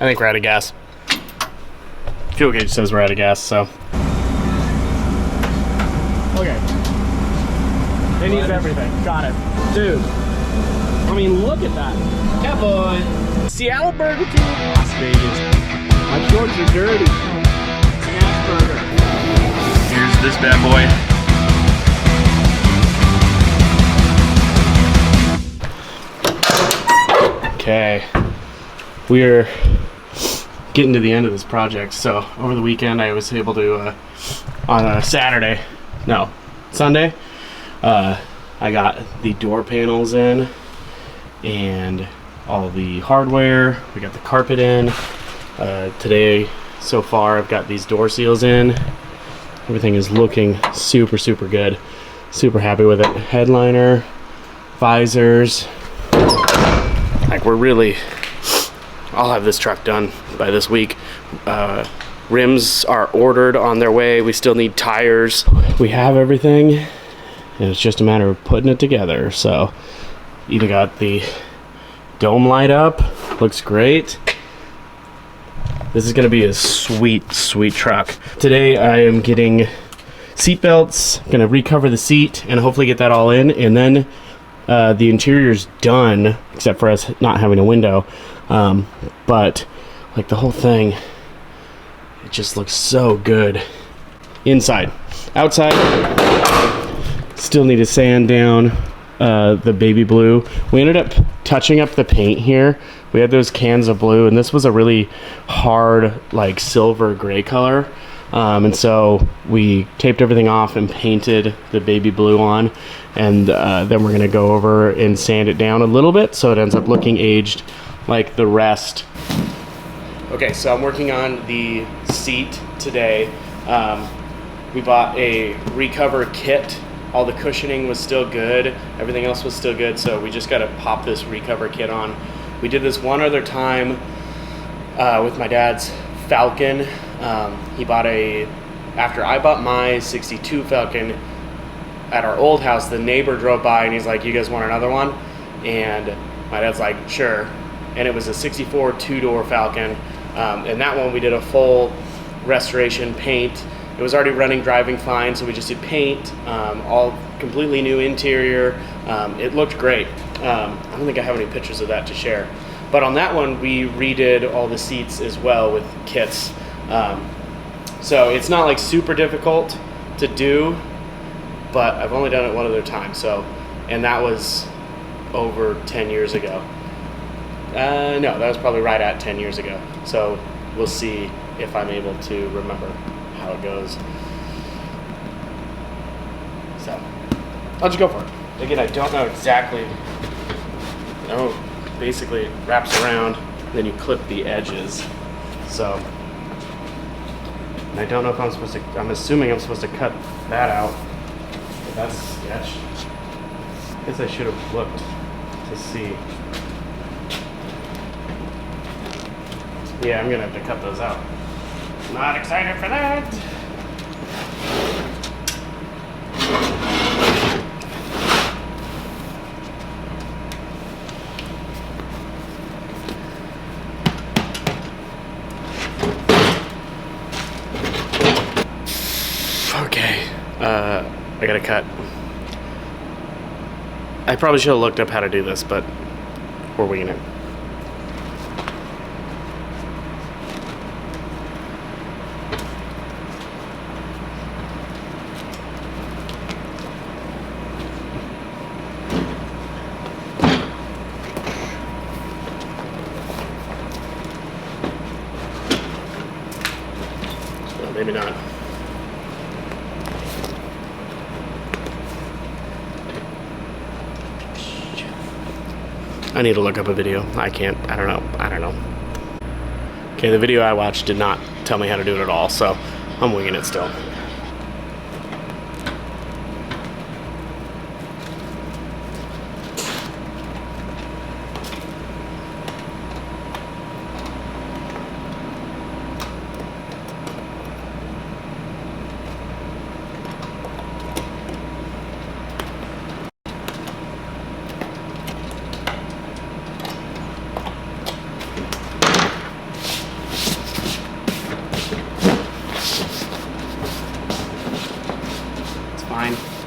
think we're out of gas. Fuel gauge says we're out of gas, so. Okay. They need everything. Got it. Dude. I mean, look at that. Yeah, boy. Seattle Burger King. Las Vegas. My shorts are dirty. Smash burger. Here's this bad boy. Okay. We're getting to the end of this project. So over the weekend, I was able to, on a Sunday, I got the door panels in and all the hardware. We got the carpet in. Today, so far, I've got these door seals in. Everything is looking super, super good. Super happy with it. Headliner, visors. Like, we're really, I'll have this truck done by this week. Rims are ordered on their way. We still need tires. We have everything, and it's just a matter of putting it together. So, even got the dome light up. Looks great. This is gonna be a sweet, sweet truck. Today I am getting seat belts, gonna recover the seat and hopefully get that all in, and then the interior's done, except for us not having a window. But like the whole thing, it just looks so good. Inside. Outside, still need to sand down the baby blue. We ended up touching up the paint here. We had those cans of blue, and this was a really hard, like silver gray color. And so we taped everything off and painted the baby blue on, and then we're gonna go over and sand it down a little bit so it ends up looking aged like the rest. Okay, so I'm working on the seat today. We bought a recover kit. All the cushioning was still good. Everything else was still good, so we just gotta pop this recover kit on. We did this one other time with my dad's Falcon. He bought after I bought my 62 Falcon at our old house, the neighbor drove by and he's like, "You guys want another one?" And my dad's like, "Sure." And it was a 64 two-door Falcon. And that one we did a full restoration paint. It was already running, driving fine, so we just did paint, all completely new interior. It looked great. I don't think I have any pictures of that to share. But on that one, we redid all the seats as well with kits. So it's not like super difficult to do, but I've only done it one other time. So, and that was over 10 years ago. No, that was probably right at 10 years ago. So we'll see if I'm able to remember how it goes. So I'll just go for it. Again, I don't know exactly. Oh, basically it wraps around, then you clip the edges. So, and I don't know if I'm supposed to, I'm assuming I'm supposed to cut that out. But that's a sketch. I guess I should have looked to see. Yeah, I'm gonna have to cut those out. Not excited for that. Okay, I gotta cut. I probably should have looked up how to do this, but we're winging it. Maybe not. I need to look up a video. I don't know. Okay, the video I watched did not tell me how to do it at all, so I'm winging it still.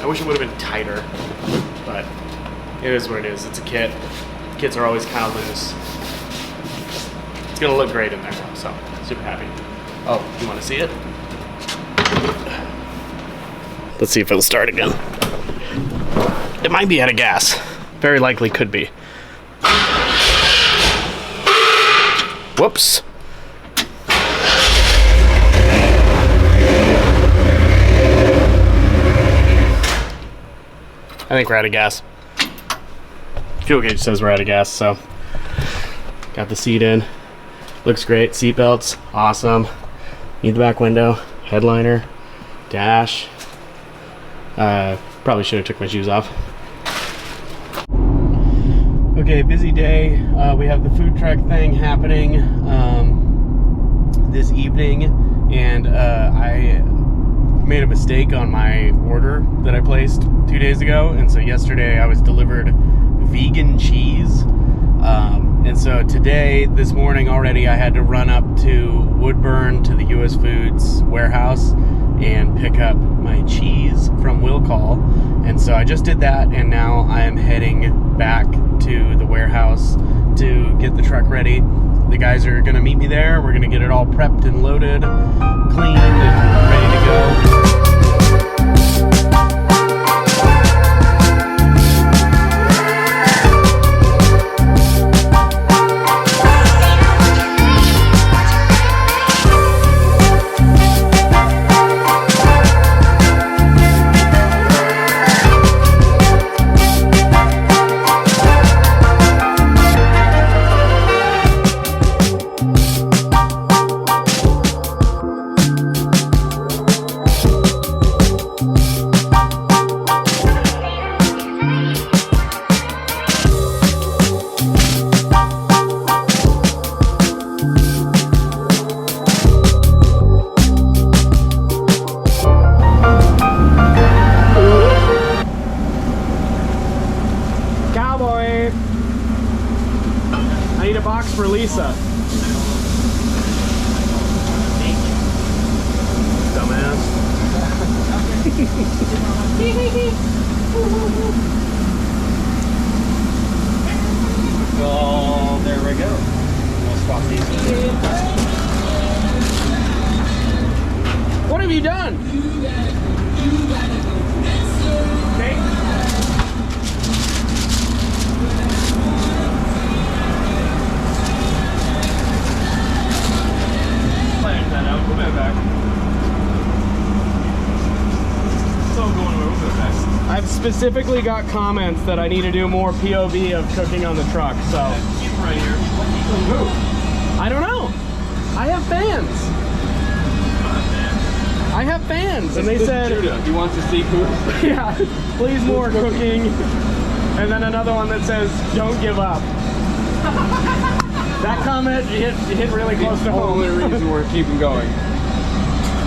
I wish it would have been tighter, but it is what it is. It's a kit. Kits are always kind of loose. It's gonna look great in there though, so super happy. Oh, you wanna see it? Let's see if it'll start again. It might be out of gas. Very likely could be. Whoops. I think we're out of gas. Fuel gauge says we're out of gas, so got the seat in. Looks great. Seat belts, awesome. Need the back window, headliner, dash. Probably should have took my shoes off. Okay, busy day. We have the food truck thing happening this evening, and I made a mistake on my order that I placed 2 days ago, and so yesterday I was delivered vegan cheese, and so today, this morning already, I had to run up to Woodburn to the US Foods warehouse and pick up my cheese from Will Call, and so I just did that, and now I am heading back to the warehouse to get the truck ready. The guys are gonna meet me there. We're gonna get it all prepped and loaded, cleaned and ready to go. I need a box for Lisa. Dumbass. Well, there we go. We'll swap these. What have you done? Okay. That out. We'll be back. Still going a little bit back. I've specifically got comments that I need to do more POV of cooking on the truck, so. Keep it right here. Who? I don't know. I have fans. I have fans, and they said, Judah, he wants to see food. yeah, please more cooking. And then another one that says, don't give up. That comment hit really close to The home. only reason we're keeping going.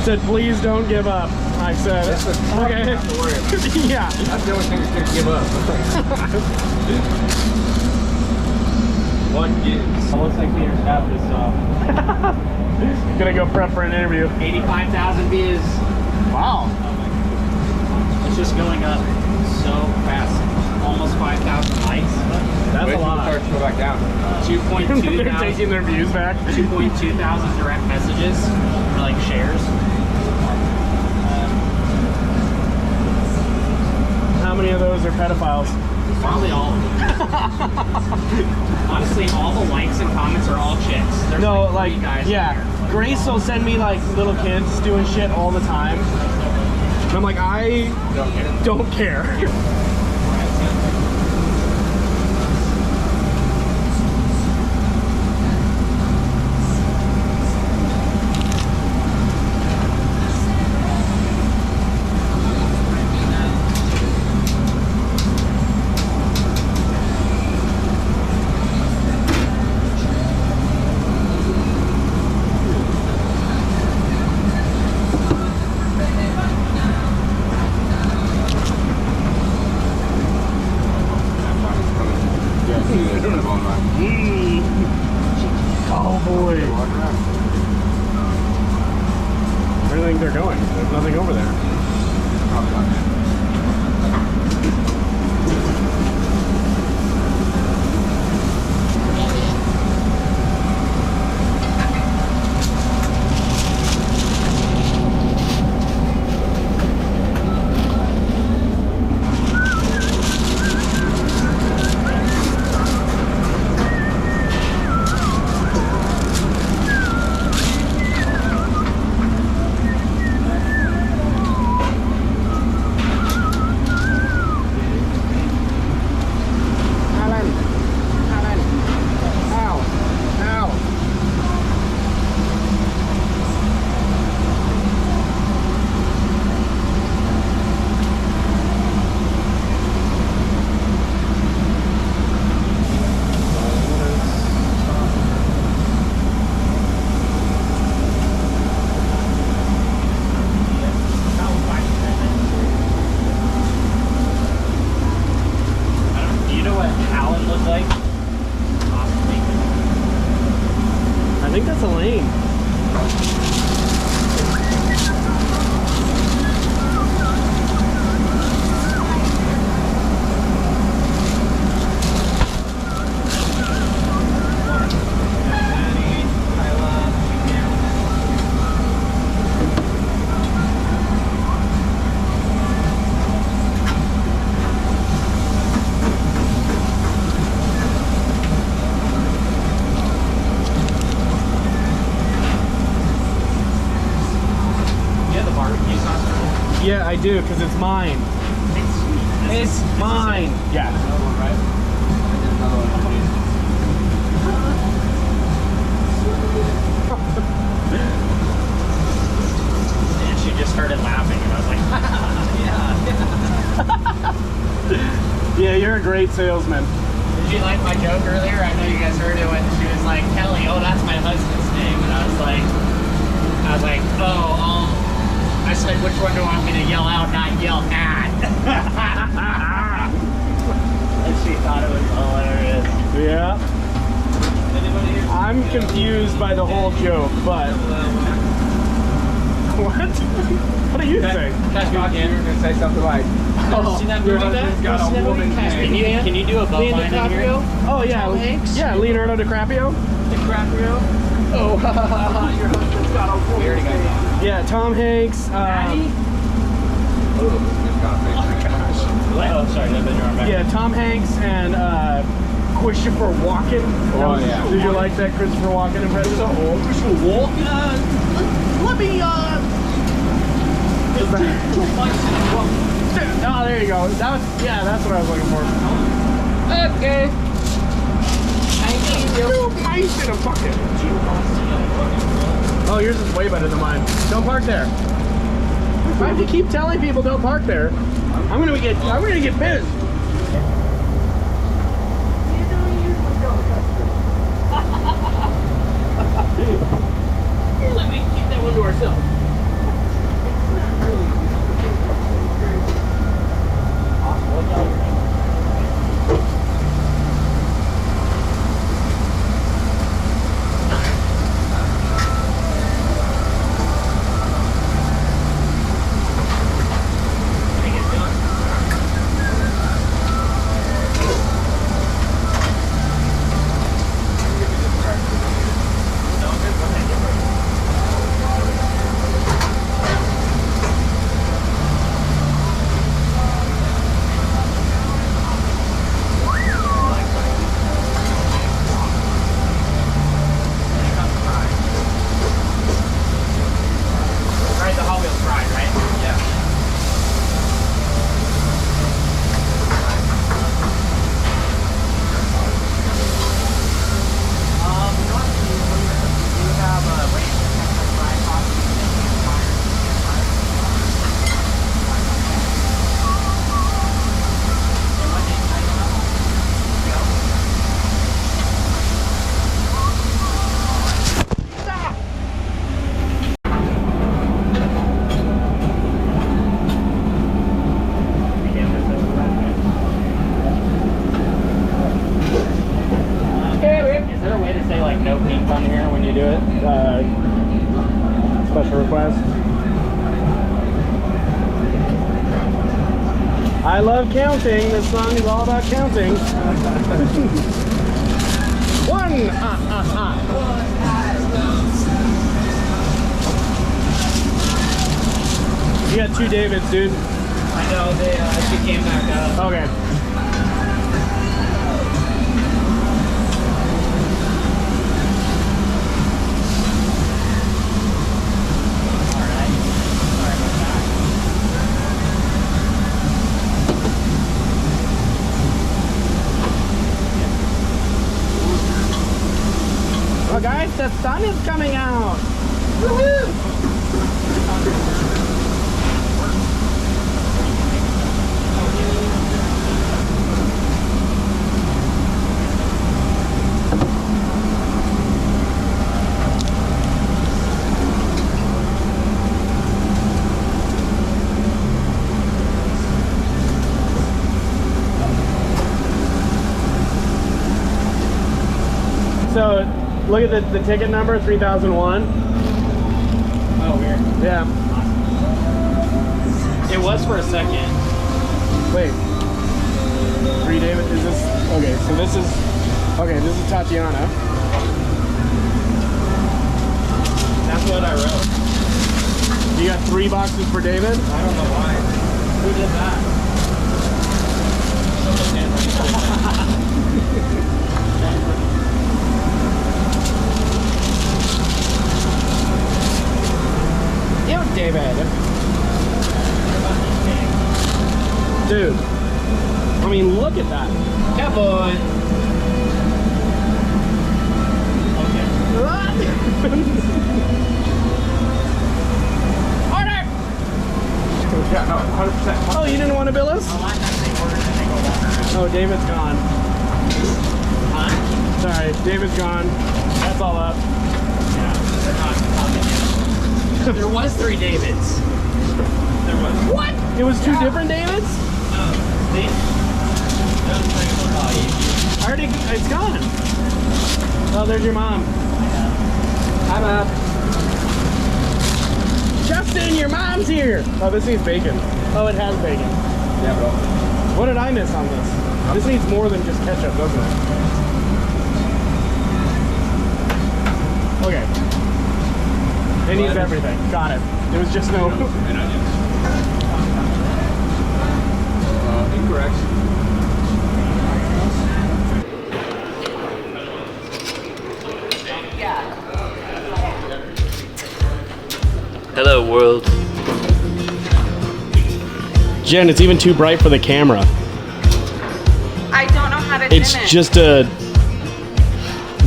Said, please don't give up. I said, That's the truck okay. you have to worry about. Yeah. That's the only thing that's going to give up. What gives? It looks like Peter's got this Gonna go prep for an interview. 85,000 views. Wow. It's just going up so fast. Almost 5,000 likes. That's Wait a till lot. it starts to go back down. 2.2 They're taking their views back. 2.2 thousand direct messages or like shares. How many of those are pedophiles? Probably all of them. Honestly, all the likes and comments are all chicks. There's No, like like, three guys in yeah. there. Grace will send me like little kids doing shit all the time. And I'm like, I don't care. Oh boy. Where do you think they're going? There's nothing over there. think that's Elaine. Yeah, I do, because it's mine. It's mine. Yeah. And she just started laughing, and I was like, Yeah, you're a great salesman. Did you like my joke earlier? I know you guys heard it when she was like, Kelly, oh, that's my husband's name. And I was like, oh, I said, which one do you want me to yell out, not yell at? And she thought it was hilarious. Yeah. I'm confused by the whole joke, but... What? What are you saying? Cash you were gonna say something like, Oh, see that movie? got a woman's name. Can you do a boat line in here? Oh, yeah. Tom Hanks? Yeah, Leonardo DiCaprio. DiCaprio? Oh, your husband's got a woman's name. We already got that. Yeah, Tom Hanks. Maddie? Oh, sorry, that been your arm back. Yeah, Tom Hanks and Christopher Walken. Oh, yeah. Did you like that Christopher Walken impression? Christopher Walken? Let me, Oh, there you go. That was, yeah, that's what I was looking for. Okay. Thank you. Ice in a bucket. Oh, yours is way better than mine. Don't park there. If I have to keep telling people don't park there, I'm gonna get pissed. Here, let me keep that one to ourselves. Special request. I love counting. This song is all about counting. One. You got two Davids, dude. I know, she came back up. Okay. Well, guys, the sun is coming out. Woohoo! So Look at the ticket number, 3001. Oh, weird. Yeah. It was for a second. Wait. 3 David, is this? Okay, so this is Tatiana. That's what I wrote. You got 3 boxes for David? I don't know why. Who did that? Yo, David. Dude. I mean, look at that. Yeah, boy. Okay. Order! Yeah, no, 100%. Oh, you didn't want to bill us? A lot of times they order and then they go walk around. Oh, David's gone. Huh? Sorry, David's gone. That's all up. Yeah, they're not talking yet. There was 3 Davids. There was. What? It was 2 different Davids? See? I already, it's gone. Oh, there's your mom. Hi, Mom. Justin, your mom's here. Oh, this needs bacon. Oh, it has bacon. Yeah, bro. What did I miss on this? This needs more than just ketchup, doesn't it? Okay. It needs everything. Got it. There was just no... And onions. Incorrect. Hello, world. Jen, it's even too bright for the camera. I don't know how to dim It's it. just a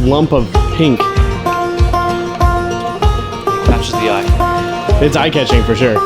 lump of pink. Catches the eye. It's eye-catching for sure.